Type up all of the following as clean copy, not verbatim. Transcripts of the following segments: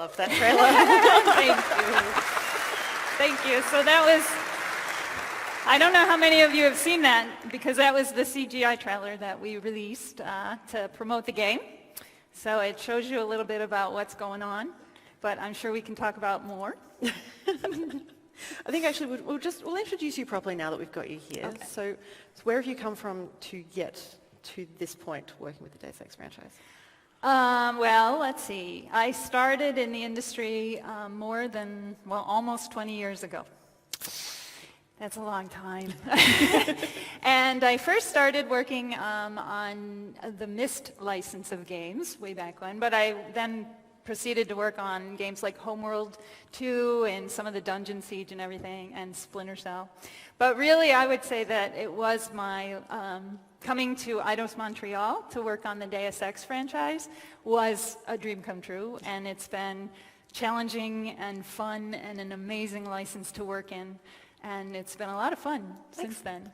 love that trailer. Thank you. So that was, I don't know how many of you have seen that, because that was the CGI trailer that we released to promote the game. So it shows you a little bit about what's going on, but I'm sure we can talk about more. I think actually we'll introduce you properly now that we've got you here. Okay. So where have you come from to get to this point working with the Deus Ex franchise? Well, let's see. I started in the industry almost 20 years ago. That's a long time. And I first started working on the Myst license of games way back when, but I then proceeded to work on games like Homeworld 2 and some of the Dungeon Siege and everything, and Splinter Cell. But really, I would say that it was my coming to Eidos Montreal to work on the Deus Ex franchise was a dream come true, and it's been challenging and fun and an amazing license to work in, and it's been a lot of fun since then.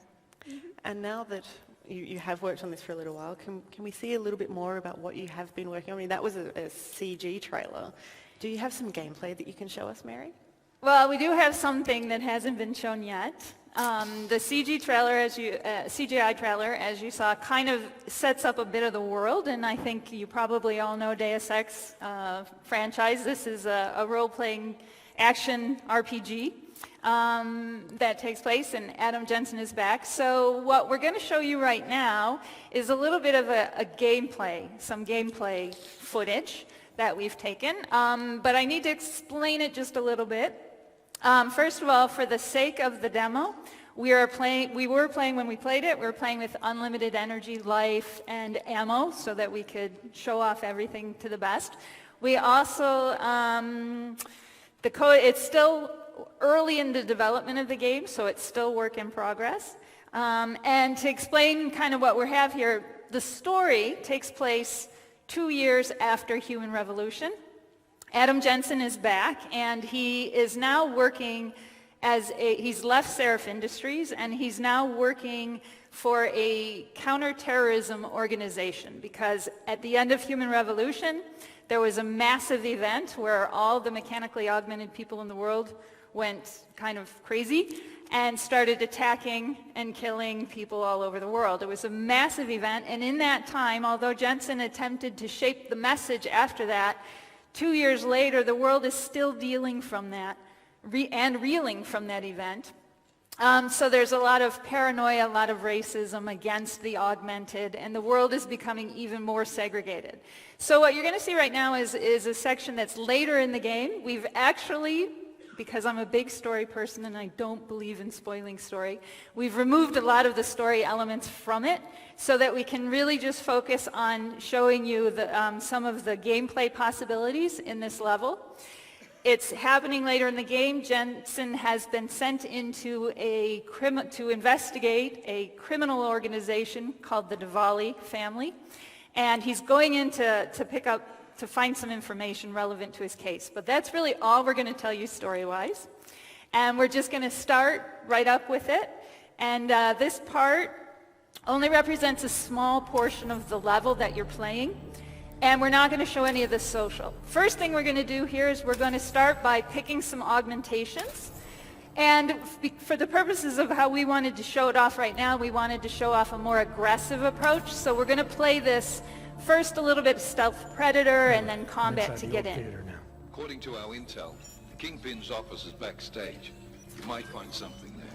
And now that you have worked on this for a little while, can we see a little bit more about what you have been working on? I mean, that was a CG trailer. Do you have some gameplay that you can show us, Mary? Well, we do have something that hasn't been shown yet. The CGI trailer, as you saw, kind of sets up a bit of the world, and I think you probably all know Deus Ex franchise. This is a role-playing action RPG that takes place, and Adam Jensen is back. So what we're going to show you right now is a little bit of some gameplay footage that we've taken, but I need to explain it just a little bit. First of all, for the sake of the demo, we were playing when we played it, we were playing with unlimited energy, life, and ammo so that we could show off everything to the best. We also, it's still early in the development of the game, so it's still work in progress. And to explain kind of what we have here, the story takes place 2 years after Human Revolution. Adam Jensen is back, and he is now working he's left Seraph Industries, and he's now working for a counterterrorism organization, because at the end of Human Revolution, there was a massive event where all the mechanically augmented people in the world went kind of crazy and started attacking and killing people all over the world. It was a massive event, and in that time, although Jensen attempted to shape the message after that, 2 years later, the world is still dealing from that and reeling from that event. So there's a lot of paranoia, a lot of racism against the augmented, and the world is becoming even more segregated. So what you're going to see right now is a section that's later in the game. We've actually, because I'm a big story person and I don't believe in spoiling story, we've removed a lot of the story elements from it so that we can really just focus on showing you some of the gameplay possibilities in this level. It's happening later in the game. Jensen has been sent into to investigate a criminal organization called the Diwali family, and he's going in to find some information relevant to his case. But that's really all we're going to tell you story-wise. And we're just going to start right up with it. And this part only represents a small portion of the level that you're playing. And we're not going to show any of the social. First thing we're going to do here is we're going to start by picking some augmentations. And for the purposes of how we wanted to show it off right now, we wanted to show off a more aggressive approach. So we're going to play this first a little bit stealth predator and then combat to get in. According to our intel, Kingpin's office is backstage. You might find something there.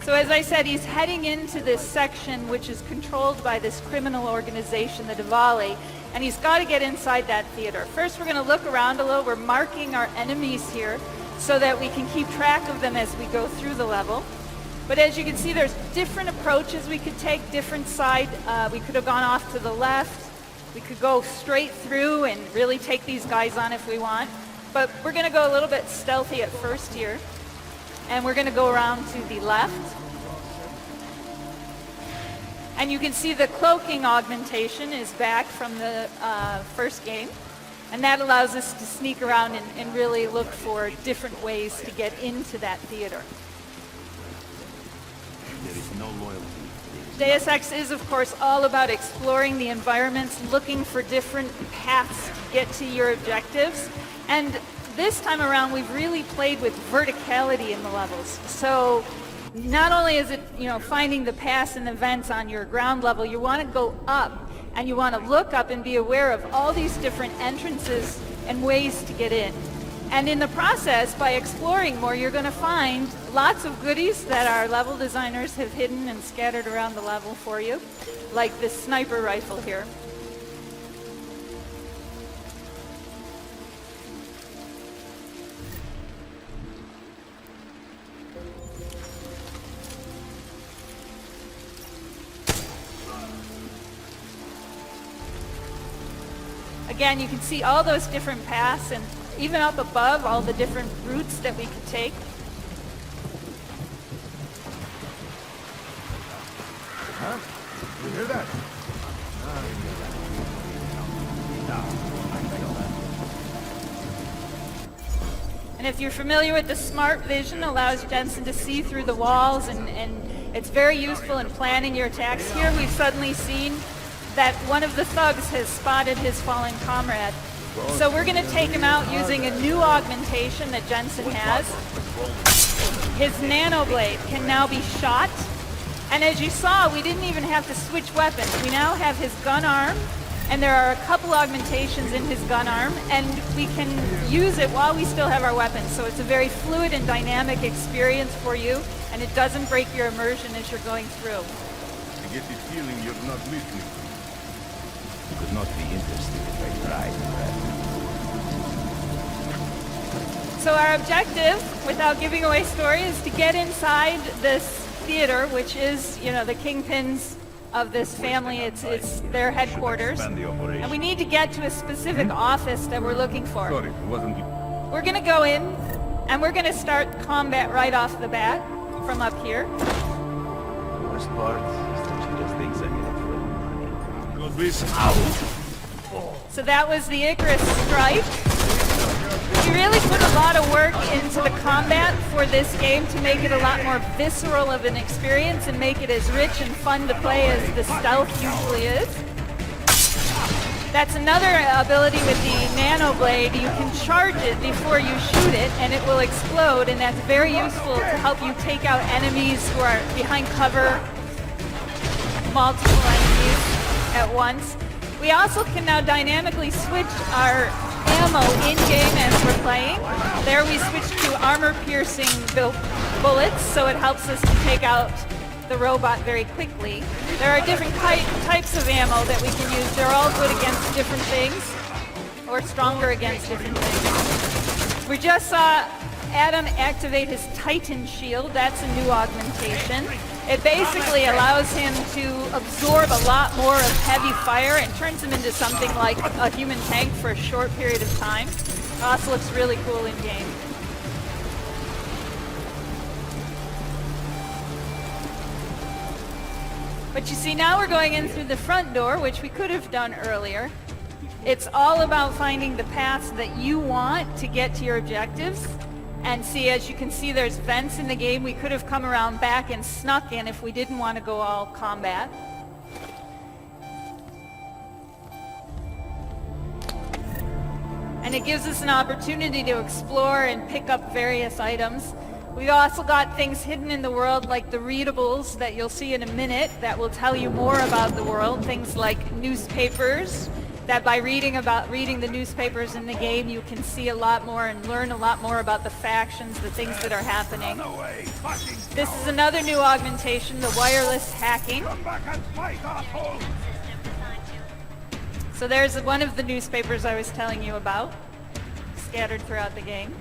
So as I said, he's heading into this section which is controlled by this criminal organization, the Diwali, and he's got to get inside that theater. First we're going to look around a little. We're marking our enemies here so that we can keep track of them as we go through the level. But as you can see, there's different approaches we could take, different side. We could have gone off to the left. We could go straight through and really take these guys on if we want. But we're going to go a little bit stealthy at first here. And we're going to go around to the left. And you can see the cloaking augmentation is back from the first game. And that allows us to sneak around and really look for different ways to get into that theater. There is no loyalty Deus Ex is, of course, all about exploring the environments, looking for different paths to get to your objectives. And this time around, we've really played with verticality in the levels. So not only is it, finding the paths and events on your ground level, you want to go up and you want to look up and be aware of all these different entrances and ways to get in. And in the process, by exploring more, you're going to find lots of goodies that our level designers have hidden and scattered around the level for you, like this sniper rifle here. Again, you can see all those different paths, and even up above, all the different routes that we could take. Huh? You hear that? And if you're familiar with the smart vision, allows Jensen to see through the walls, and it's very useful in planning your attacks. Here we've suddenly seen that one of the thugs has spotted his fallen comrade. So we're going to take him out using a new augmentation that Jensen has. His nanoblade can now be shot. And as you saw, we didn't even have to switch weapons. We now have his gun arm, and there are a couple augmentations in his gun arm, and we can use it while we still have our weapons. So it's a very fluid and dynamic experience for you, and it doesn't break your immersion as you're going through. I get the feeling you're not listening. You could not be interested if I tried, right? So our objective, without giving away story, is to get inside this theater, which is, the kingpins of this family. It's their headquarters. And we need to get to a specific office that we're looking for. Sorry, it wasn't you. We're going to go in, and we're going to start combat right off the bat from up here. The worst part is that she does things I get up for money. God bless. So that was the Icarus strike. We really put a lot of work into the combat for this game to make it a lot more visceral of an experience and make it as rich and fun to play as the stealth usually is. That's another ability with the nanoblade. You can charge it before you shoot it and it will explode, and that's very useful to help you take out enemies who are behind cover, multiple enemies at once. We also can now dynamically switch our ammo in-game as we're playing. There we switch to armor-piercing bullets, so it helps us to take out the robot very quickly. There are different types of ammo that we can use. They're all good against different things, or stronger against different things. We just saw Adam activate his Titan shield. That's a new augmentation. It basically allows him to absorb a lot more of heavy fire and turns him into something like a human tank for a short period of time. It also looks really cool in game. But you see, now we're going in through the front door, which we could have done earlier. It's all about finding the paths that you want to get to your objectives. And see, as you can see, there's vents in the game. We could have come around back and snuck in if we didn't want to go all combat. And it gives us an opportunity to explore and pick up various items. We've also got things hidden in the world like the readables that you'll see in a minute that will tell you more about the world. Things like newspapers, that by reading the newspapers in the game, you can see a lot more and learn a lot more about the factions, the things that are happening. This is another new augmentation, the wireless hacking. So there's one of the newspapers I was telling you about, scattered throughout the game.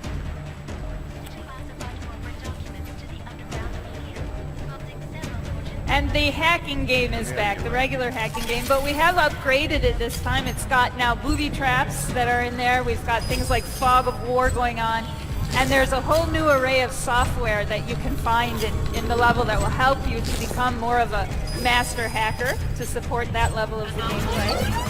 And the hacking game is back, the regular hacking game, but we have upgraded it this time. It's got now booby traps that are in there. We've got things like fog of war going on. And there's a whole new array of software that you can find in the level that will help you to become more of a master hacker to support that level of the gameplay.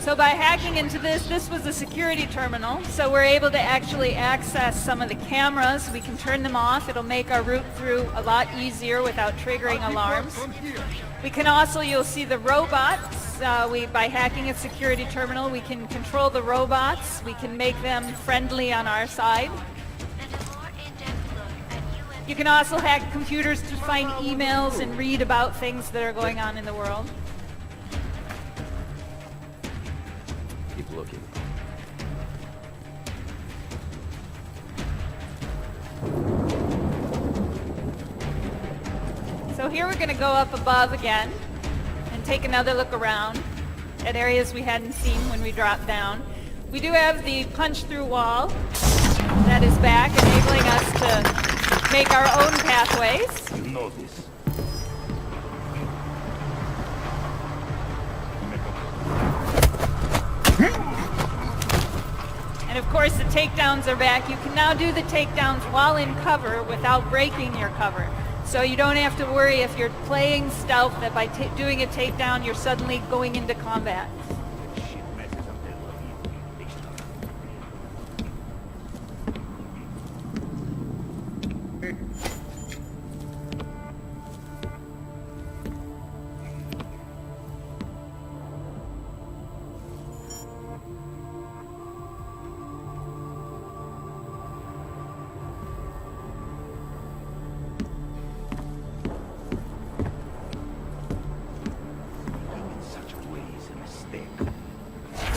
So by hacking into this was a security terminal, so we're able to actually access some of the cameras. We can turn them off. It'll make our route through a lot easier without triggering alarms. We can also, you'll see the robots. By hacking a security terminal, we can control the robots. We can make them friendly on our side. You can also hack computers to find emails and read about things that are going on in the world. Keep looking. So here we're going to go up above again and take another look around at areas we hadn't seen when we dropped down. We do have the punch-through wall that is back, enabling us to make our own pathways. You know this. And of course the takedowns are back. You can now do the takedowns while in cover without breaking your cover. So you don't have to worry if you're playing stealth that by doing a takedown you're suddenly going into combat.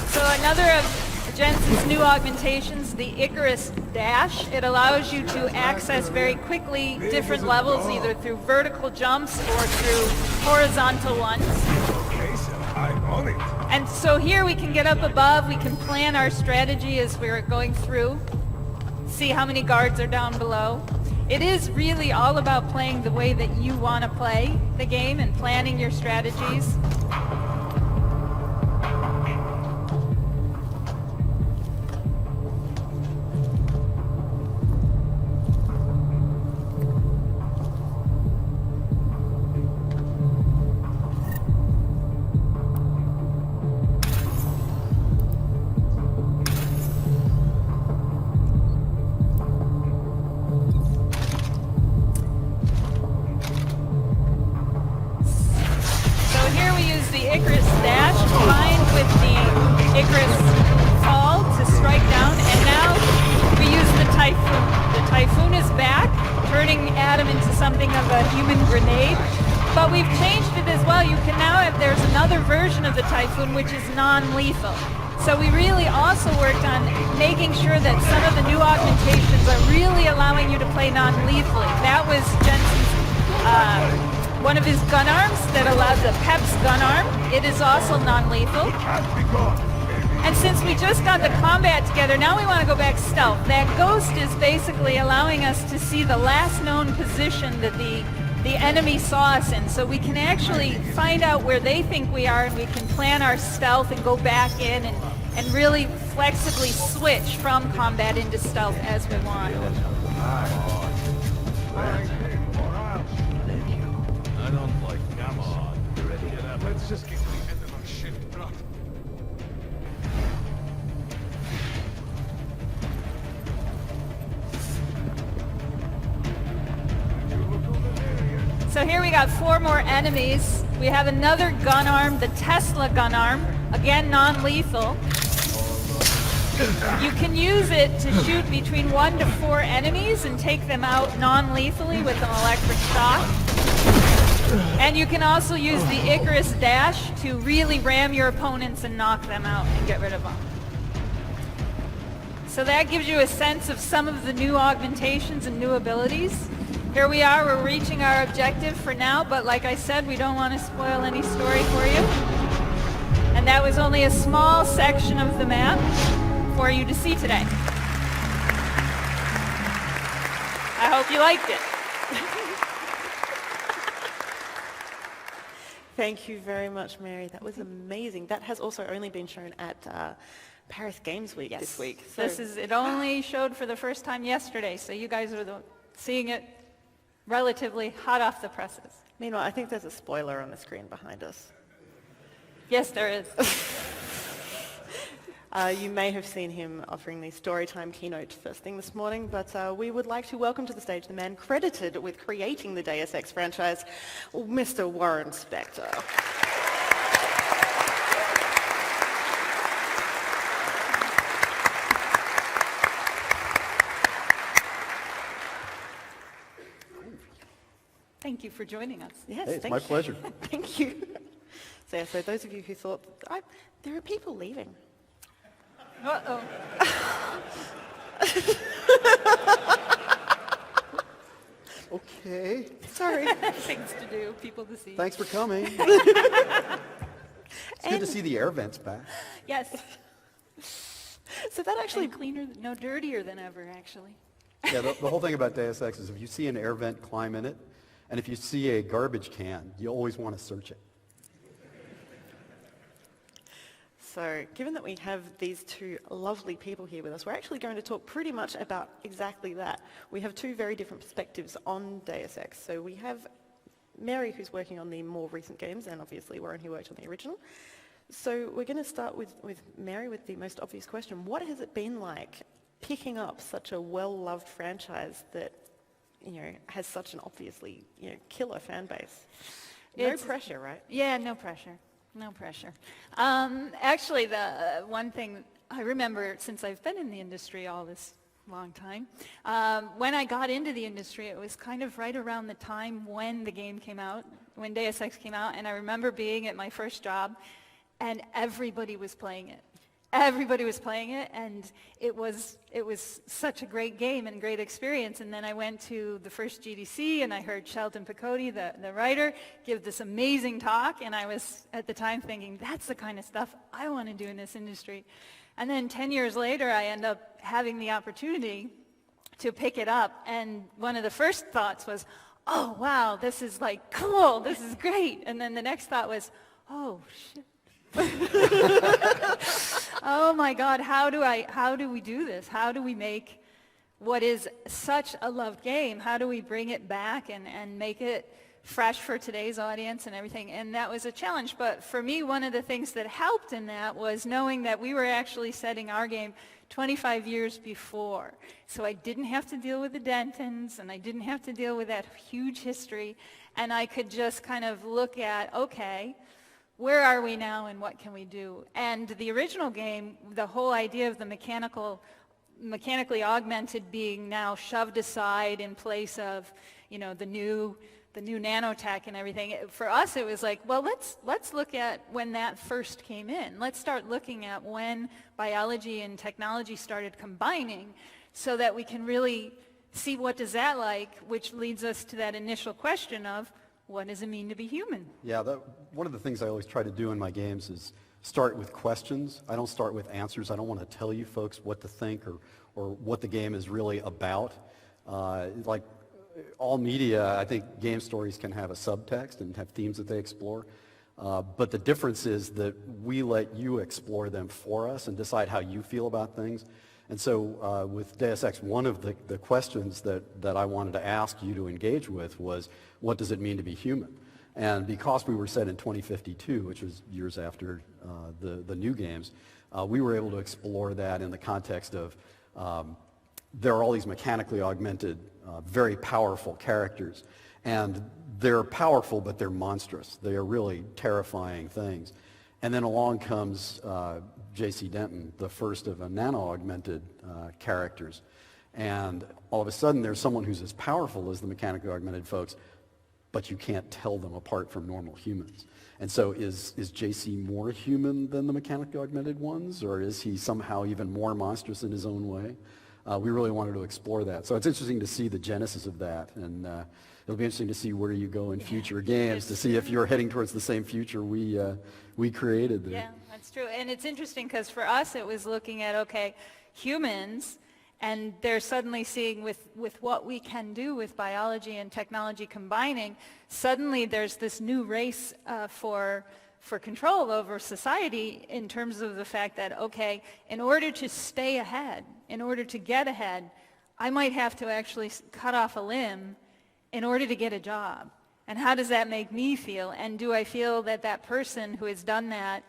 So another of Jensen's new augmentations, the Icarus Dash. It allows you to access very quickly different levels, either through vertical jumps or through horizontal ones. Okay, so I'm on it. And so here we can get up above, we can plan our strategy as we're going through, see how many guards are down below. It is really all about playing the way that you want to play the game and planning your strategies. Icarus Dash combined with the Icarus Fall to strike down, and now we use the Typhoon. The Typhoon is back, turning Adam into something of a human grenade, but we've changed it as well. You can now have, there's another version of the Typhoon which is non-lethal. So we really also worked on making sure that some of the new augmentations are really allowing you to play non-lethally. That was Jensen's one of his gun arms that allowed the PEP's gun arm. It is also non-lethal. And since we just got the combat together, now we want to go back stealth. That ghost is basically allowing us to see the last known position that the enemy saw us in. So we can actually find out where they think we are, and we can plan our stealth and go back in and really flexibly switch from combat into stealth as we want. I don't like, come on. You ready? Get up. Let's just get to the end of our shift, bro. So here we got 4 more enemies. We have another gun arm, the Tesla gun arm, again non-lethal. You can use it to shoot between 1 to 4 enemies and take them out non-lethally with an electric shock. And you can also use the Icarus Dash to really ram your opponents and knock them out and get rid of them. So that gives you a sense of some of the new augmentations and new abilities. Here we are, we're reaching our objective for now, but like I said, we don't want to spoil any story for you. And that was only a small section of the map for you to see today. I hope you liked it. Thank you very much, Mary. That was amazing. That has also only been shown at Paris Games Week this week. So It only showed for the first time yesterday, so you guys are seeing it relatively hot off the presses. Meanwhile, I think there's a spoiler on the screen behind us. Yes, there is. You may have seen him offering the Storytime keynote first thing this morning, but we would like to welcome to the stage the man credited with creating the Deus Ex franchise, Mr. Warren Spector. Thank you for joining us. Yes, Hey, it's thank my you. pleasure. Thank you. So those of you who thought, there are people leaving. Uh-oh. Okay. Sorry. Things to do, people to see. Thanks for coming. It's good to see the air vents back. Yes. So that actually, And cleaner, no dirtier than ever, actually. Yeah, the whole thing about Deus Ex is if you see an air vent, climb in it. And if you see a garbage can, you always want to search it. so given that we have these two lovely people here with us, we're actually going to talk pretty much about exactly that. We have two very different perspectives on Deus Ex. So we have Mary, who's working on the more recent games, and obviously Warren, who worked on the original. So we're going to start with Mary with the most obvious question. What has it been like picking up such a well-loved franchise that, has such an obviously, killer fan base? No pressure, right? Yeah, no pressure. No pressure. Actually, the one thing I remember since I've been in the industry all this long time, when I got into the industry, it was kind of right around the time when the game came out, when Deus Ex came out, and I remember being at my first job, and everybody was playing it. Everybody was playing it, and it was such a great game and great experience. And then I went to the first GDC, and I heard Sheldon Picotti, the writer, give this amazing talk, and I was at the time thinking, that's the kind of stuff I want to do in this industry. And then 10 years later, I end up having the opportunity to pick it up, and one of the first thoughts was, oh, wow, this is like cool, this is great. And then the next thought was, oh, shit. Oh my God, how do we do this? How do we make what is such a loved game, how do we bring it back and make it fresh for today's audience and everything? And that was a challenge. But for me, one of the things that helped in that was knowing that we were actually setting our game 25 years before. So I didn't have to deal with the Dentons, and I didn't have to deal with that huge history. And I could just kind of look at, okay, where are we now and what can we do? And the original game, the whole idea of the mechanically augmented being now shoved aside in place of, the new nanotech and everything. For us, it was like, well, let's look at when that first came in. Let's start looking at when biology and technology started combining so that we can really see what does that like, which leads us to that initial question of, what does it mean to be human? Yeah, one of the things I always try to do in my games is start with questions. I don't start with answers. I don't want to tell you folks what to think or what the game is really about. Like all media, I think game stories can have a subtext and have themes that they explore. But the difference is that we let you explore them for us and decide how you feel about things. And so with Deus Ex, one of the questions that I wanted to ask you to engage with was, what does it mean to be human? And because we were set in 2052, which was years after the new games, we were able to explore that in the context of there are all these mechanically augmented, very powerful characters. And they're powerful, but they're monstrous. They are really terrifying things. And then along comes J.C. Denton, the first of a nano-augmented characters. And all of a sudden, there's someone who's as powerful as the mechanically augmented folks, but you can't tell them apart from normal humans. And so is J.C. more human than the mechanically augmented ones, or is he somehow even more monstrous in his own way? We really wanted to explore that. So it's interesting to see the genesis of that, and it'll be interesting to see where you go in future games to see if you're heading towards the same future we created there. Yeah, that's true. And it's interesting because for us it was looking at, okay, humans, and they're suddenly seeing with what we can do with biology and technology combining, suddenly there's this new race for control over society in terms of the fact that, okay, in order to stay ahead, in order to get ahead, I might have to actually cut off a limb in order to get a job. And how does that make me feel? And do I feel that that person who has done that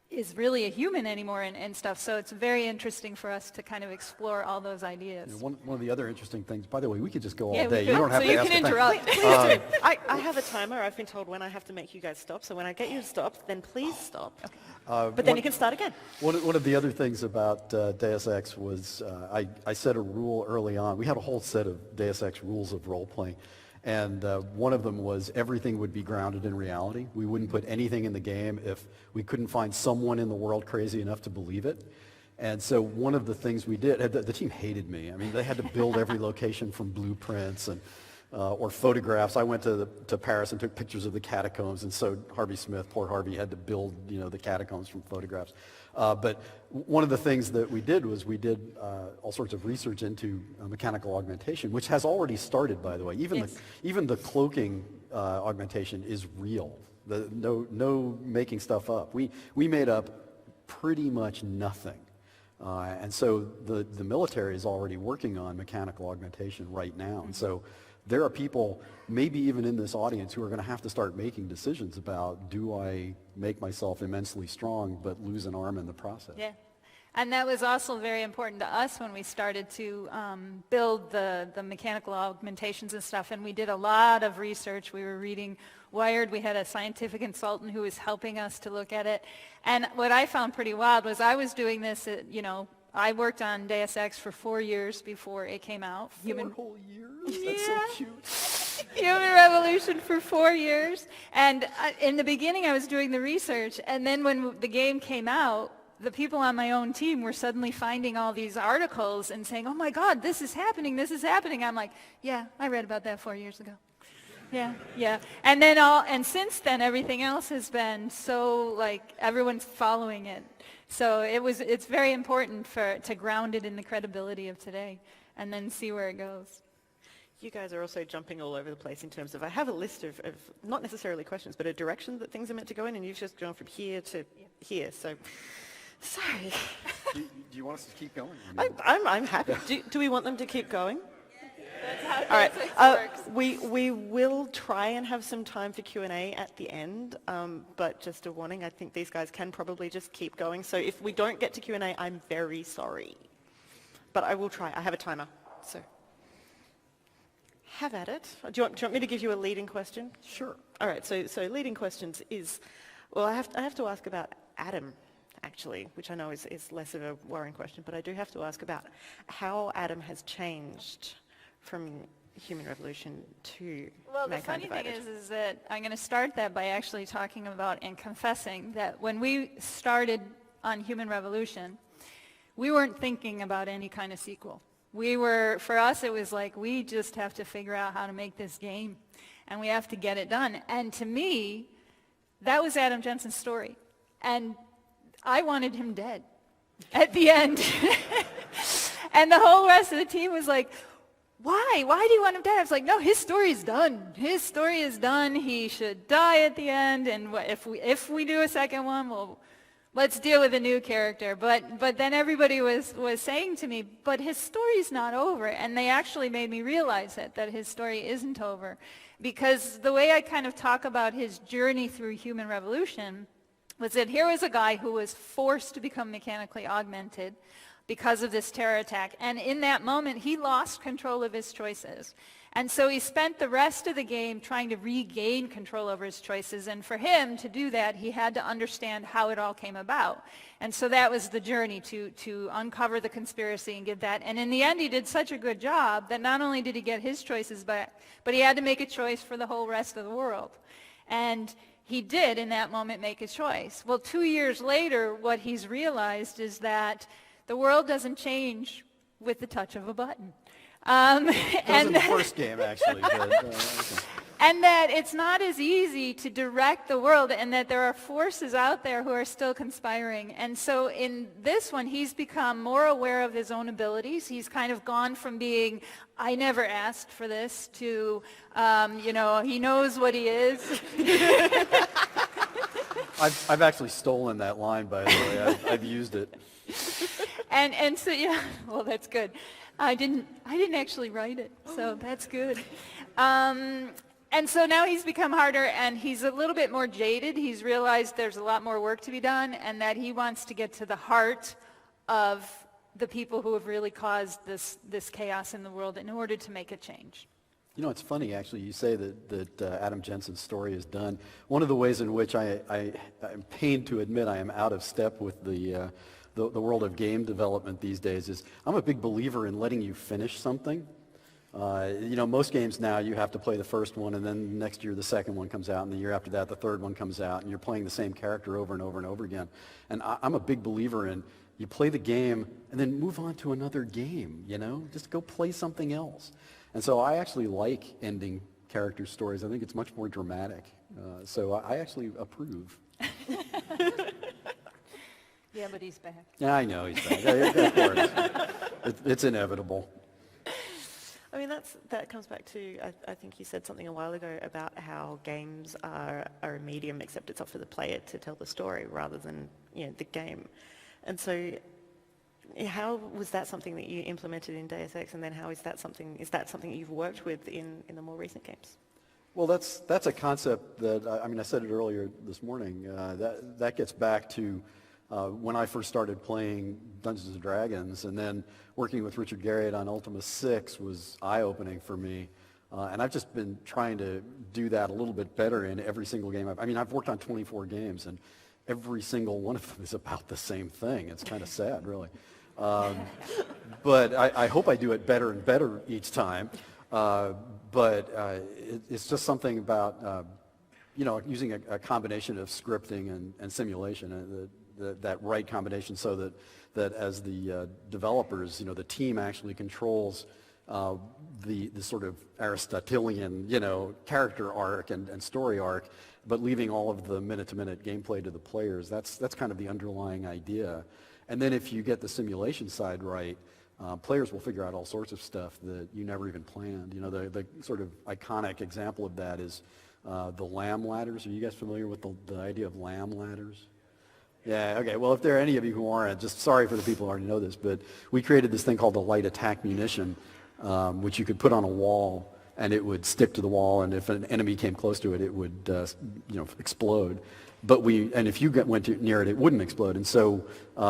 is really a human anymore and stuff. So it's very interesting for us to kind of explore all those ideas. One of the other interesting things, by the way, we could just go all Yeah, we day. could. You don't have So to you ask can a thing. interrupt. I have a timer. I've been told when I have to make you guys stop. So when I get you to stop, then please stop. But then you can start again. One of the other things about Deus Ex was I set a rule early on. We had a whole set of Deus Ex rules of role-playing. And one of them was everything would be grounded in reality. We wouldn't put anything in the game if we couldn't find someone in the world crazy enough to believe it. And so one of the things we did, the team hated me. I mean, they had to build every location from blueprints and or photographs. I went to Paris and took pictures of the catacombs, and so Harvey Smith, poor Harvey, had to build the catacombs from photographs. But one of the things that we did was we did all sorts of research into mechanical augmentation, which has already started, by the way. Even the cloaking augmentation is real. No making stuff up. We made up pretty much nothing. And so the military is already working on mechanical augmentation right now. And so there are people, maybe even in this audience, who are going to have to start making decisions about, do I make myself immensely strong but lose an arm in the process? Yeah. And that was also very important to us when we started to build the mechanical augmentations and stuff. And we did a lot of research. We were reading Wired. We had a scientific consultant who was helping us to look at it. And what I found pretty wild was I was doing this, I worked on Deus Ex for 4 years before it came out. 4 whole years? That's so cute. Human Revolution for 4 years. And in the beginning, I was doing the research. And then when the game came out, the people on my own team were suddenly finding all these articles and saying, oh my God, this is happening, this is happening. I'm like, yeah, I read about that 4 years ago. Yeah. And since then, everything else has been so, like, everyone's following it. So it's very important to ground it in the credibility of today and then see where it goes. You guys are also jumping all over the place in terms of, I have a list of not necessarily questions, but a direction that things are meant to go in, and you've just gone from here to here. So, sorry. Do you want us to keep going? I'm happy. Do we want them to keep going? That's how All right. works. We will try and have some time for Q&A at the end, but just a warning, I think these guys can probably just keep going. So if we don't get to Q&A, I'm very sorry. But I will try. I have a timer. So have at it. Do you want me to give you a leading question? Sure. All right. So leading questions is, well, I have to ask about Adam, actually, which I know is less of a worrying question, but I do have to ask about how Adam has changed from Human Revolution to Well, the Mankind funny thing Divided. is that I'm going to start that by actually talking about and confessing that when we started on Human Revolution, we weren't thinking about any kind of sequel. For us, it was like, we just have to figure out how to make this game, and we have to get it done. And to me, that was Adam Jensen's story. And I wanted him dead at the end. And the whole rest of the team was like, why? Why do you want him dead? I was like, no, his story is done. His story is done. He should die at the end. And if we do a second one, well, let's deal with a new character. But then everybody was saying to me, but his story's not over. And they actually made me realize that his story isn't over. Because the way I kind of talk about his journey through Human Revolution was that here was a guy who was forced to become mechanically augmented because of this terror attack. And in that moment, he lost control of his choices. And so he spent the rest of the game trying to regain control over his choices. And for him to do that, he had to understand how it all came about. And so that was the journey to uncover the conspiracy and get that. And in the end, he did such a good job that not only did he get his choices back, but he had to make a choice for the whole rest of the world. And he did, in that moment, make a choice. Well, 2 years later, what he's realized is that the world doesn't change with the touch of a button. That was in the first game, actually. But, okay. And that it's not as easy to direct the world, and that there are forces out there who are still conspiring. And so in this one, he's become more aware of his own abilities. He's kind of gone from being, I never asked for this, to, he knows what he is. I've actually stolen that line, by the way. I've used it. And so, yeah, well, that's good. I didn't actually write it, so that's good. And so now he's become harder, and he's a little bit more jaded. He's realized there's a lot more work to be done, and that he wants to get to the heart of the people who have really caused this chaos in the world in order to make a change. You know, it's funny, actually, you say that Adam Jensen's story is done. One of the ways in which I'm pained to admit I am out of step with the world of game development these days is I'm a big believer in letting you finish something. You know, most games now you have to play the first one, and then next year the second one comes out, and the year after that the third one comes out, and you're playing the same character over and over and over again. And I'm a big believer in you play the game and then move on to another game, you know? Just go play something else. And so I actually like ending character stories. I think it's much more dramatic. So I actually approve. Yeah, but he's back. Yeah, I know he's back. Of course. It's inevitable. I mean, that comes back to, I think you said something a while ago about how games are a medium, except it's up for the player to tell the story rather than, you know, the game. And so how was that something that you implemented in Deus Ex, and then how is that something you've worked with in the more recent games? Well, that's a concept that, I mean, I said it earlier this morning, that gets back to when I first started playing Dungeons & Dragons, and then working with Richard Garriott on Ultima 6 was eye-opening for me. And I've just been trying to do that a little bit better in every single game. I've worked on 24 games, and every single one of them is about the same thing. It's kind of sad, really. But I hope I do it better and better each time. But it's just something about, you know, using a combination of scripting and simulation, that right combination, so that as the developers, you know, the team actually controls the sort of Aristotelian, you know, character arc and story arc, but leaving all of the minute-to-minute gameplay to the players. That's kind of the underlying idea. And then if you get the simulation side right, players will figure out all sorts of stuff that you never even planned. You know, the sort of iconic example of that is the lamb ladders. Are you guys familiar with the idea of lamb ladders? Yeah, okay. Well, if there are any of you who aren't, just sorry for the people who already know this, but we created this thing called the light attack munition, which you could put on a wall, and it would stick to the wall, and if an enemy came close to it, it would, you know, explode. And if you went near it, it wouldn't explode. And so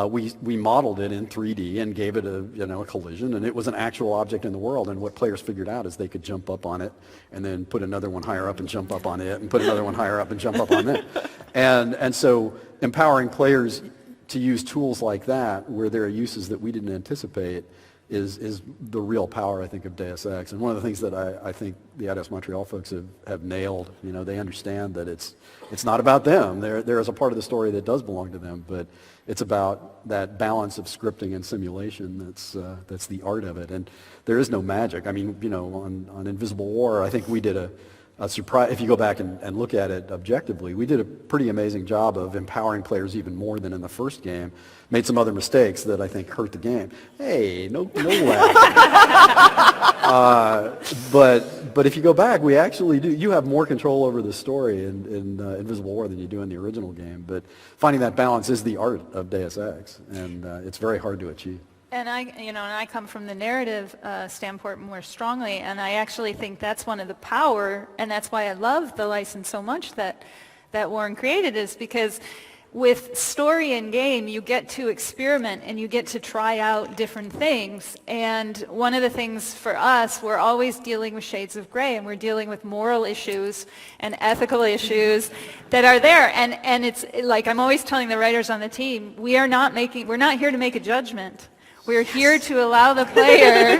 we modeled it in 3D and gave it a collision, and it was an actual object in the world. And what players figured out is they could jump up on it, and then put another one higher up and jump up on it, and put another one higher up and jump up on it. And so empowering players to use tools like that, where there are uses that we didn't anticipate, is the real power, I think, of Deus Ex. And one of the things that I think the Eidos Montreal folks have nailed. You know, they understand that it's not about them. There is a part of the story that does belong to them, but it's about that balance of scripting and simulation that's the art of it. And there is no magic. I mean, you know, on Invisible War, I think we did a surprise. If you go back and look at it objectively, we did a pretty amazing job of empowering players even more than in the first game. Made some other mistakes that I think hurt the game. Hey, no laugh. But if you go back, we actually do. You have more control over the story in Invisible War than you do in the original game. But finding that balance is the art of Deus Ex, and it's very hard to achieve. And I come from the narrative standpoint more strongly, and I actually think that's one of the power, and that's why I love the license so much that Warren created, is because with story and game, you get to experiment and you get to try out different things. And one of the things for us, we're always dealing with shades of gray, and we're dealing with moral issues and ethical issues that are there. And it's like I'm always telling the writers on the team, we're not here to make a judgment. We're here to allow the player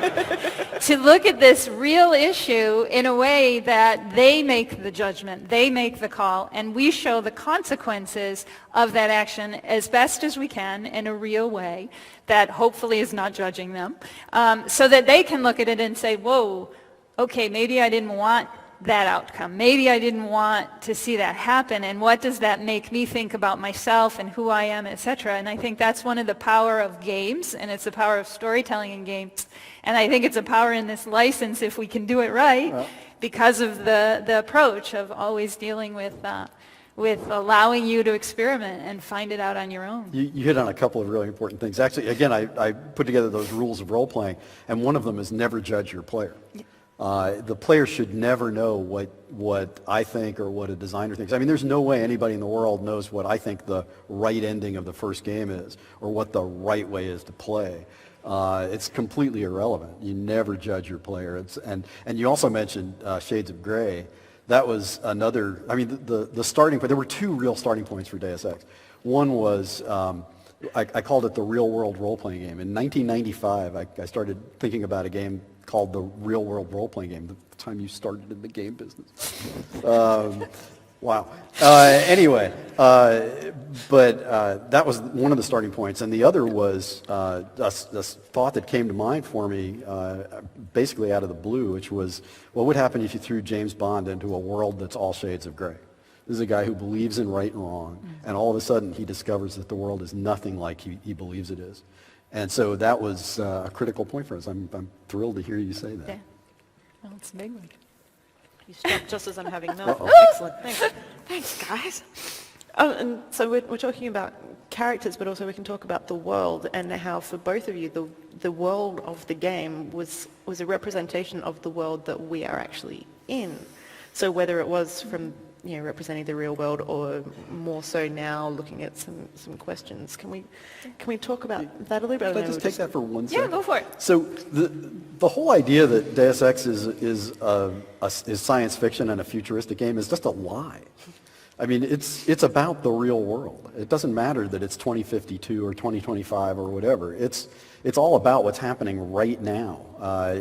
to look at this real issue in a way that they make the judgment, they make the call, and we show the consequences of that action as best as we can in a real way that hopefully is not judging them, so that they can look at it and say, whoa, okay, maybe I didn't want that outcome. Maybe I didn't want to see that happen, and what does that make me think about myself and who I am, etc. And I think that's one of the power of games, and it's the power of storytelling in games. And I think it's a power in this license if we can do it right, because of the approach of always dealing with allowing you to experiment and find it out on your own. You hit on a couple of really important things. Actually, again, I put together those rules of role-playing, and one of them is never judge your player. The player should never know what I think or what a designer thinks. I mean, there's no way anybody in the world knows what I think the right ending of the first game is or what the right way is to play. It's completely irrelevant. You never judge your player. And you also mentioned Shades of Grey. That was another, I mean, the starting point, there were two real starting points for Deus Ex. One was, I called it the real world role-playing game. In 1995, I started thinking about a game called the real world role-playing game, the time you started in the game business. Wow. Anyway, but that was one of the starting points. And the other was a thought that came to mind for me basically out of the blue, which was, what would happen if you threw James Bond into a world that's all shades of gray? This is a guy who believes in right and wrong, and all of a sudden he discovers that the world is nothing like he believes it is. And so that was a critical point for us. I'm thrilled to hear you say that. Yeah. Well, it's a big one. You stopped just as I'm having milk. Excellent. Thanks, guys. Oh, and so we're talking about characters, but also we can talk about the world and how for both of you, the world of the game was a representation of the world that we are actually in. So whether it was from representing the real world or more so now looking at some questions, can we talk about that a little bit? Can I just take that for 1 second? Yeah, go for it. So the whole idea that Deus Ex is science fiction and a futuristic game is just a lie. I mean, it's about the real world. It doesn't matter that it's 2052 or 2025 or whatever. It's all about what's happening right now,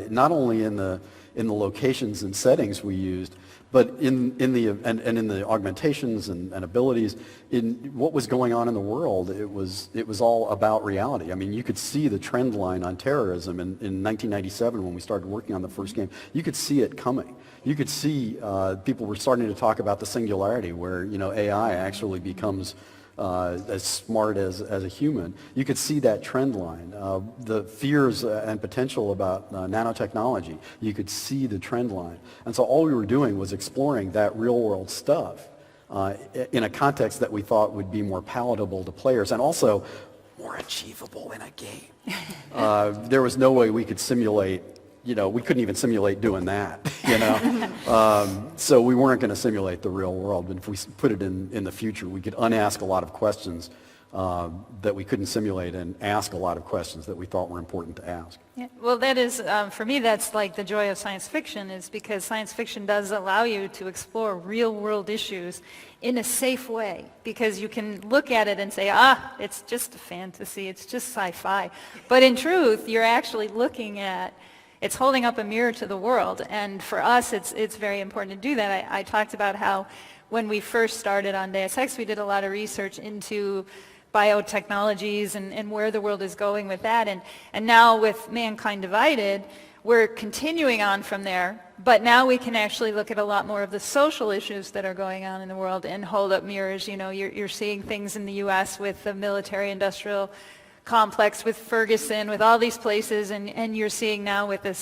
not only in the locations and settings we used, but in the augmentations and abilities, in what was going on in the world, it was all about reality. I mean, you could see the trend line on terrorism in 1997 when we started working on the first game. You could see it coming. You could see people were starting to talk about the singularity, where AI actually becomes as smart as a human. You could see that trend line. The fears and potential about nanotechnology, you could see the trend line. And so all we were doing was exploring that real world stuff in a context that we thought would be more palatable to players and also more achievable in a game. There was no way we could simulate, we couldn't even simulate doing that, So we weren't going to simulate the real world. But if we put it in the future, we could unask a lot of questions that we couldn't simulate and ask a lot of questions that we thought were important to ask. Yeah, well, that is, for me, that's like the joy of science fiction, is because science fiction does allow you to explore real-world issues in a safe way, because you can look at it and say, it's just a fantasy, it's just sci-fi. But in truth, you're actually looking at, it's holding up a mirror to the world, and for us, it's very important to do that. I talked about how when we first started on Deus Ex, we did a lot of research into biotechnologies and where the world is going with that, and now with Mankind Divided, we're continuing on from there, but now we can actually look at a lot more of the social issues that are going on in the world and hold up mirrors. You're seeing things in the U.S. with the military-industrial complex, with Ferguson, with all these places, and you're seeing now with the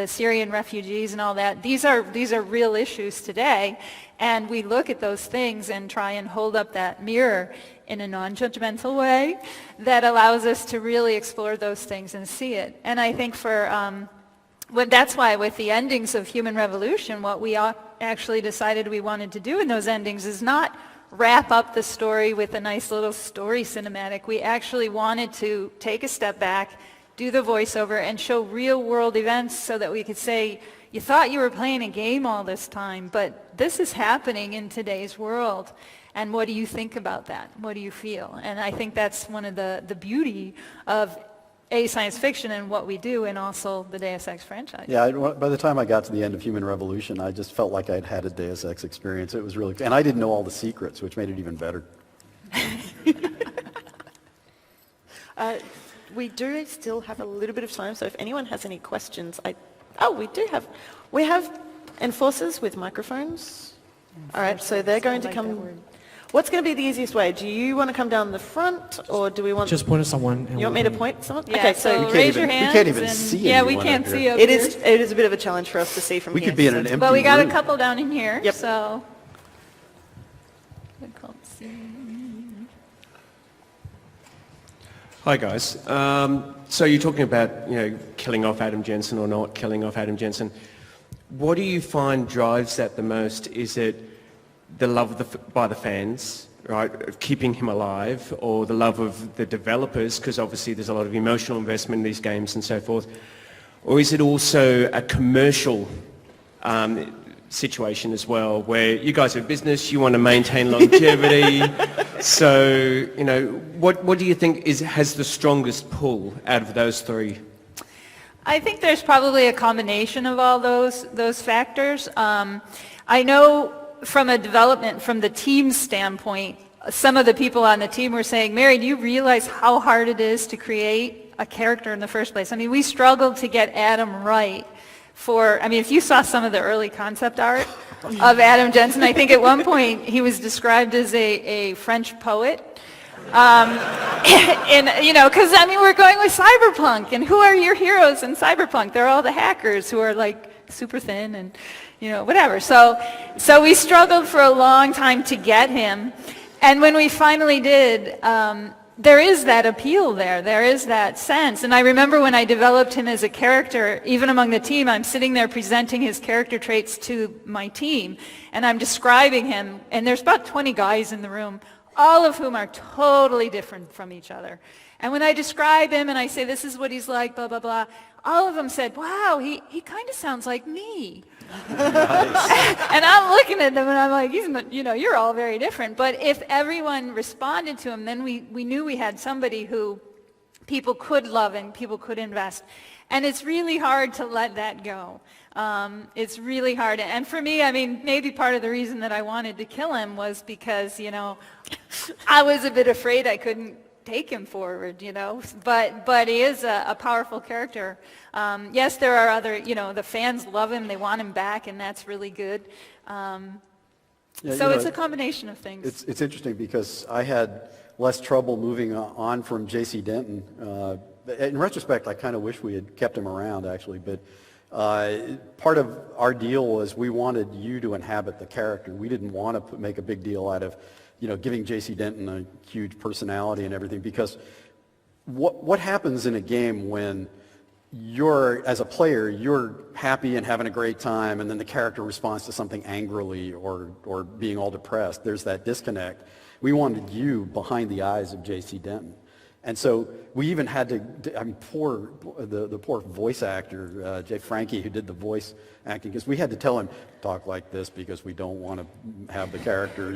Syrian refugees and all that. These are real issues today, and we look at those things and try and hold up that mirror in a non-judgmental way that allows us to really explore those things and see it. And I think that's why with the endings of Human Revolution, what we actually decided we wanted to do in those endings is not wrap up the story with a nice little story cinematic. We actually wanted to take a step back, do the voiceover, and show real world events so that we could say, you thought you were playing a game all this time, but this is happening in today's world. And what do you think about that? What do you feel? And I think that's one of the beauty of science fiction and what we do, and also the Deus Ex franchise. Yeah, by the time I got to the end of Human Revolution, I just felt like I'd had a Deus Ex experience. It was really, and I didn't know all the secrets, which made it even better. We do still have a little bit of time, so if anyone has any questions, we have enforcers with microphones. All right, so they're going to come. What's going to be the easiest way? Do you want to come down the front, or do we want... Just point at someone. You want me to point at someone? Yeah, okay, so raise your hands. We can't even see yeah, we anyone can't up see here. up It here. is a bit of a challenge for us to see from We here. could be in an empty But we got room. a couple down in here, Yep. so... Hi guys. So you're talking about, killing off Adam Jensen or not killing off Adam Jensen. What do you find drives that the most? Is it the love by the fans, right, of keeping him alive, or the love of the developers, because obviously there's a lot of emotional investment in these games and so forth, or is it also a commercial situation as well, where you guys are a business, you want to maintain longevity, so, what do you think has the strongest pull out of those three? I think there's probably a combination of all those factors. I know from the team standpoint, some of the people on the team were saying, Mary, do you realize how hard it is to create a character in the first place? I mean, we struggled to get Adam right if you saw some of the early concept art of Adam Jensen, I think at one point he was described as a French poet. Because, we're going with cyberpunk, and who are your heroes in cyberpunk? They're all the hackers who are like super thin and, whatever. So we struggled for a long time to get him. And when we finally did, there is that appeal there. There is that sense. And I remember when I developed him as a character, even among the team, I'm sitting there presenting his character traits to my team, and I'm describing him, and there's about 20 guys in the room, all of whom are totally different from each other. And when I describe him and I say, this is what he's like, blah, blah, blah, all of them said, wow, he kind of sounds like me. And I'm looking at them and I'm like, you're all very different. But if everyone responded to him, then we knew we had somebody who people could love and people could invest. And it's really hard to let that go. It's really hard. And for me, maybe part of the reason that I wanted to kill him was because, I was a bit afraid I couldn't take him forward, but he is a powerful character. Yes, there are other, the fans love him, they want him back, and that's really good. It's a combination of things. It's interesting because I had less trouble moving on from J.C. Denton. In retrospect, I kind of wish we had kept him around, actually, but part of our deal was we wanted you to inhabit the character. We didn't want to make a big deal out of giving J.C. Denton a huge personality and everything, because what happens in a game when as a player, you're happy and having a great time, and then the character responds to something angrily or being all depressed? There's that disconnect. We wanted you behind the eyes of J.C. Denton. And so we even had to, the poor voice actor, Jay Frankie, who did the voice acting, because we had to tell him, talk like this because we don't want to have the character.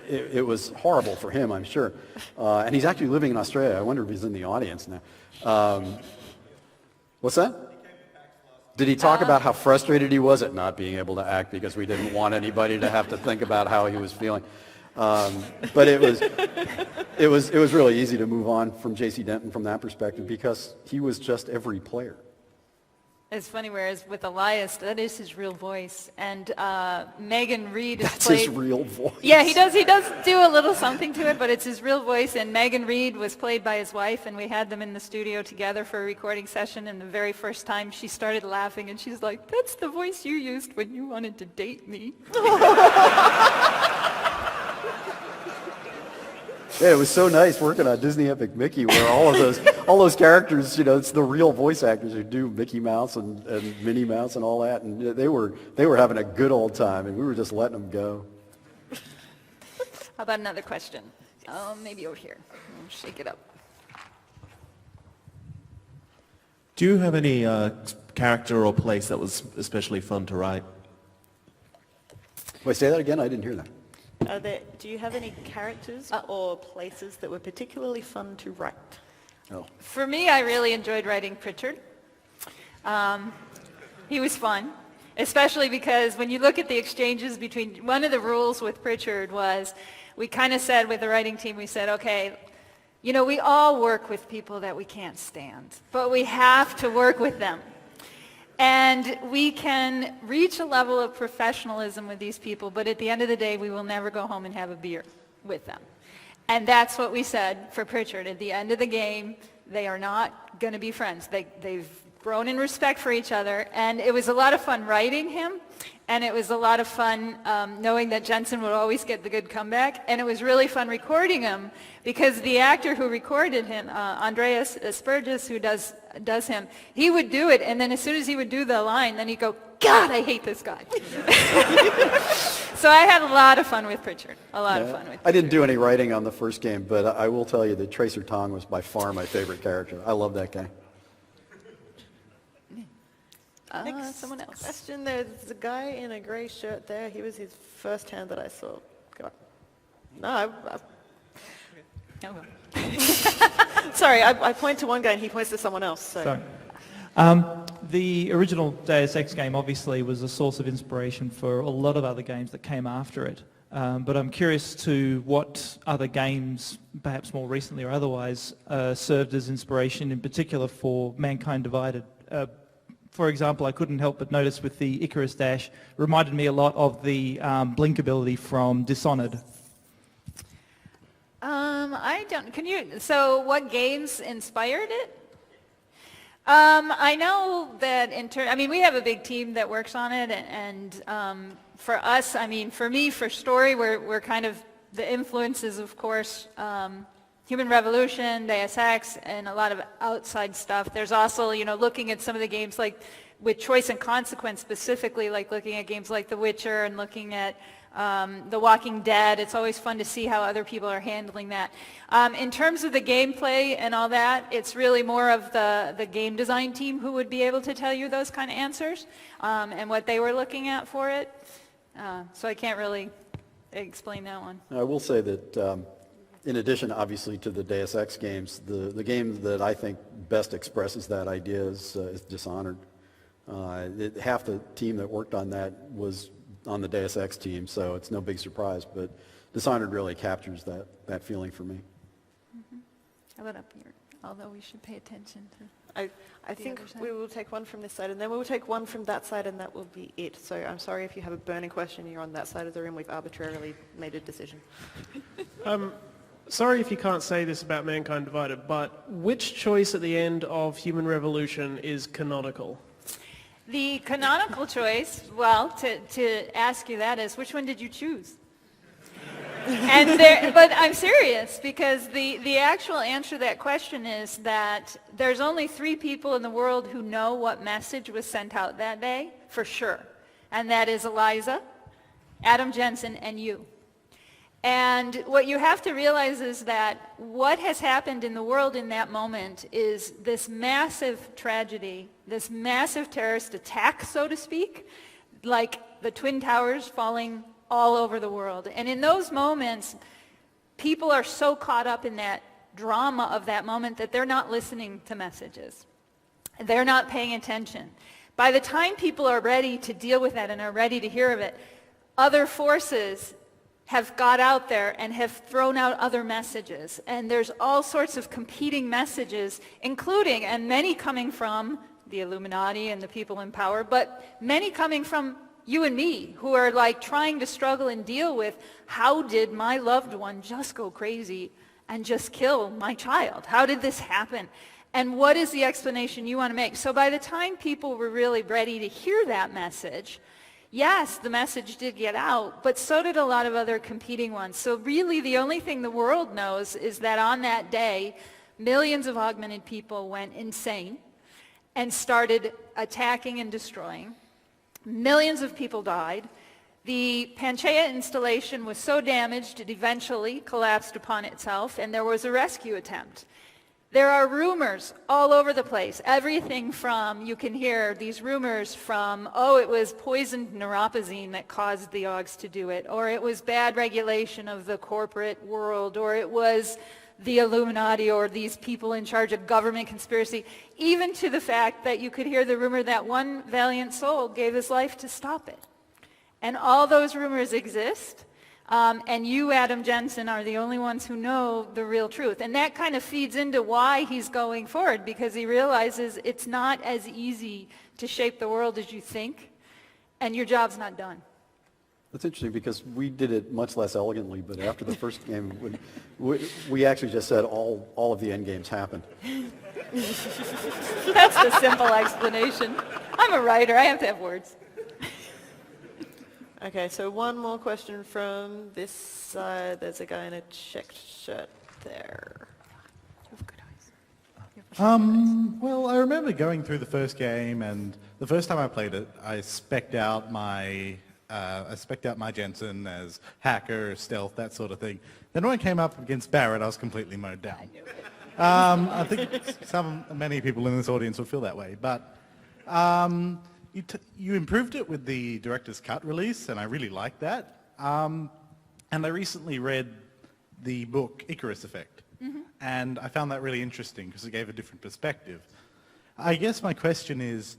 It was horrible for him, I'm sure. And he's actually living in Australia. I wonder if he's in the audience now. What's that? Did he talk about how frustrated he was at not being able to act because we didn't want anybody to have to think about how he was feeling? But it was really easy to move on from J.C. Denton from that perspective because he was just every player. It's funny, whereas with Elias, that is his real voice, and Megan Reed is That's his real voice. Yeah, he does do a little something to it, but it's his real voice, and Megan Reed was played by his wife, and we had them in the studio together for a recording session, and the very first time she started laughing, and she's like, that's the voice you used when you wanted to date me. Yeah, it was so nice working on Disney Epic Mickey, where all those characters, it's the real voice actors who do Mickey Mouse and Minnie Mouse and all that, and they were having a good old time, and we were just letting them go. How about another question? Maybe over here. We'll shake it up. Do you have any character or place that was especially fun to write? Wait, say that again? I didn't hear that. Do you have any characters or places that were particularly fun to write? Oh. For me, I really enjoyed writing Pritchard. He was fun, especially because when you look at the exchanges between, one of the rules with Pritchard was, we kind of said with the writing team, we said, okay, we all work with people that we can't stand, but we have to work with them. And we can reach a level of professionalism with these people, but at the end of the day, we will never go home and have a beer with them. And that's what we said for Pritchard. At the end of the game, they are not going to be friends. They've grown in respect for each other, and it was a lot of fun writing him. And it was a lot of fun knowing that Jensen would always get the good comeback. And it was really fun recording him because the actor who recorded him, Andreas Asperges, who does him, he would do it. And then as soon as he would do the line, then he'd go, God, I hate this guy. So I had a lot of fun with Pritchard. A lot of fun with Pritchard. I didn't do any writing on the first game, but I will tell you that Tracer Tong was by far my favorite character. I love that guy. Someone else. Question, there's a guy in a grey shirt there. He was his first hand that I saw. Go on. No, Oh, well. sorry, I point to one guy and he points to someone else. So. Sorry. The original Deus Ex game obviously was a source of inspiration for a lot of other games that came after it. But I'm curious to what other games, perhaps more recently or otherwise, served as inspiration, in particular for Mankind Divided. For example, I couldn't help but notice with the Icarus Dash, reminded me a lot of the blink ability from Dishonored. So what games inspired it? I know that we have a big team that works on it, and for us, for me, for story, we're kind of, the influences, of course, Human Revolution, Deus Ex, and a lot of outside stuff. There's also, looking at some of the games like with choice and consequence specifically, like looking at games like The Witcher and looking at The Walking Dead. It's always fun to see how other people are handling that. In terms of the gameplay and all that, it's really more of the game design team who would be able to tell you those kind of answers and what they were looking at for it. So I can't really explain that one. I will say that in addition, obviously, to the Deus Ex games, the game that I think best expresses that idea is Dishonored. Half the team that worked on that was on the Deus Ex team, so it's no big surprise, but Dishonored really captures that feeling for me. Mm-hmm. How about up here? Although we should pay attention to... I think we will take one from this side, and then we will take one from that side, and that will be it. So I'm sorry if you have a burning question and you're on that side of the room. We've arbitrarily made a decision. Sorry if you can't say this about Mankind Divided, but which choice at the end of Human Revolution is canonical? The canonical choice, well, to ask you that is, which one did you choose? But I'm serious, because the actual answer to that question is that there's only 3 people in the world who know what message was sent out that day, for sure. And that is Eliza, Adam Jensen, and you. And what you have to realize is that what has happened in the world in that moment is this massive tragedy, this massive terrorist attack, so to speak, like the Twin Towers falling all over the world. And in those moments, people are so caught up in that drama of that moment that they're not listening to messages. They're not paying attention. By the time people are ready to deal with that and are ready to hear of it, other forces have got out there and have thrown out other messages. And there's all sorts of competing messages, including, and many coming from the Illuminati and the people in power, but many coming from you and me, who are like trying to struggle and deal with, how did my loved one just go crazy and just kill my child? How did this happen? And what is the explanation you want to make? So by the time people were really ready to hear that message, yes, the message did get out, but so did a lot of other competing ones. So really the only thing the world knows is that on that day, millions of augmented people went insane and started attacking and destroying. Millions of people died. The Panchaea installation was so damaged it eventually collapsed upon itself, and there was a rescue attempt. There are rumors all over the place. Everything from, you can hear these rumors from, it was poisoned neuropozyne that caused the Augs to do it, or it was bad regulation of the corporate world, or it was the Illuminati, or these people in charge of government conspiracy, even to the fact that you could hear the rumor that one valiant soul gave his life to stop it. And all those rumors exist. And you, Adam Jensen, are the only ones who know the real truth. And that kind of feeds into why he's going forward, because he realizes it's not as easy to shape the world as you think, and your job's not done. That's interesting, because we did it much less elegantly, but after the first game, we actually just said all of the end games happened. That's the simple explanation. I'm a writer. I have to have words. Okay, so one more question from this side. There's a guy in a checked shirt there. You have good eyes. You have good eyes. Well, I remember going through the first game, and the first time I played it, I spec'd out my Jensen as hacker, stealth, that sort of thing. Then when I came up against Barrett, I was completely mowed down. I think many people in this audience would feel that way, but you improved it with the director's cut release, and I really liked that. And I recently read the book Icarus Effect, and I found that really interesting because it gave a different perspective. I guess my question is,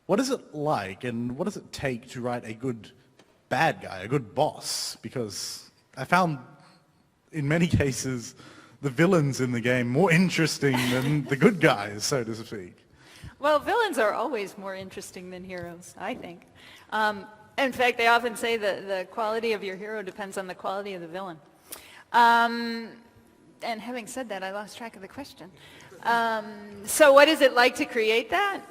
what is it like, and what does it take to write a good bad guy, a good boss? Because I found, in many cases, the villains in the game more interesting than the good guys, so to speak. Well, villains are always more interesting than heroes, I think. In fact, they often say that the quality of your hero depends on the quality of the villain. And having said that, I lost track of the question. So what is it like to create that?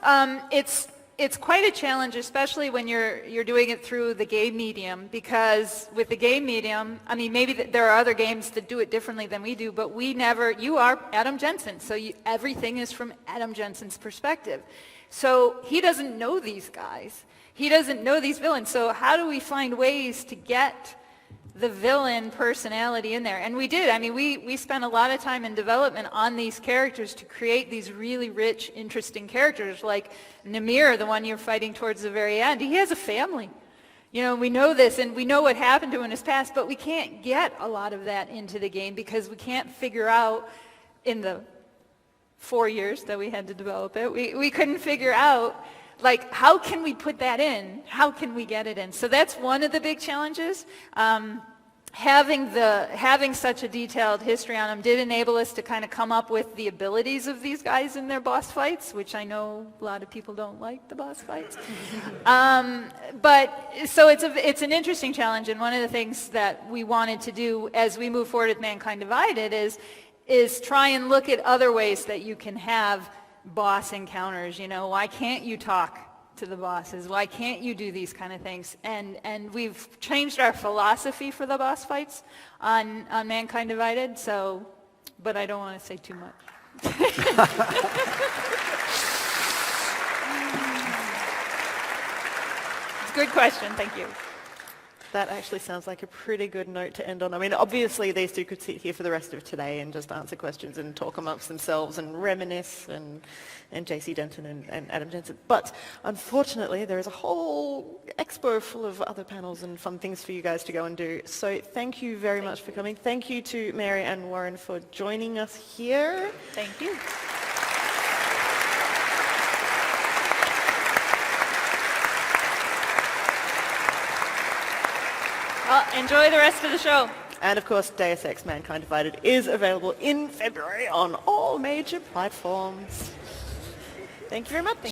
It's quite a challenge, especially when you're doing it through the game medium, because with the game medium, I mean, maybe there are other games that do it differently than we do, but you are Adam Jensen, so everything is from Adam Jensen's perspective. So he doesn't know these guys. He doesn't know these villains. So how do we find ways to get the villain personality in there? And we did. I mean, we spent a lot of time in development on these characters to create these really rich, interesting characters, like Namir, the one you're fighting towards the very end. He has a family. You know, we know this, and we know what happened to him in his past, but we can't get a lot of that into the game because we can't figure out, in the 4 years that we had to develop it, we couldn't figure out, like, how can we put that in? How can we get it in? So that's one of the big challenges. Having such a detailed history on them did enable us to kind of come up with the abilities of these guys in their boss fights, which I know a lot of people don't like the boss fights. But so it's an interesting challenge, and one of the things that we wanted to do as we move forward with Mankind Divided is try and look at other ways that you can have boss encounters. You know, why can't you talk to the bosses? Why can't you do these kind of things? And we've changed our philosophy for the boss fights on Mankind Divided, so, but I don't want to say too much. It's a good question, thank you. That actually sounds like a pretty good note to end on. I mean, obviously these two could sit here for the rest of today and just answer questions and talk amongst themselves and reminisce, and JC Denton and Adam Jensen. But unfortunately, there is a whole expo full of other panels and fun things for you guys to go and do. So thank you very much for coming. Thank you to Mary and Warren for joining us here. Thank you. Well, enjoy the rest of the show. And of course, Deus Ex Mankind Divided is available in February on all major platforms. Thank you very much.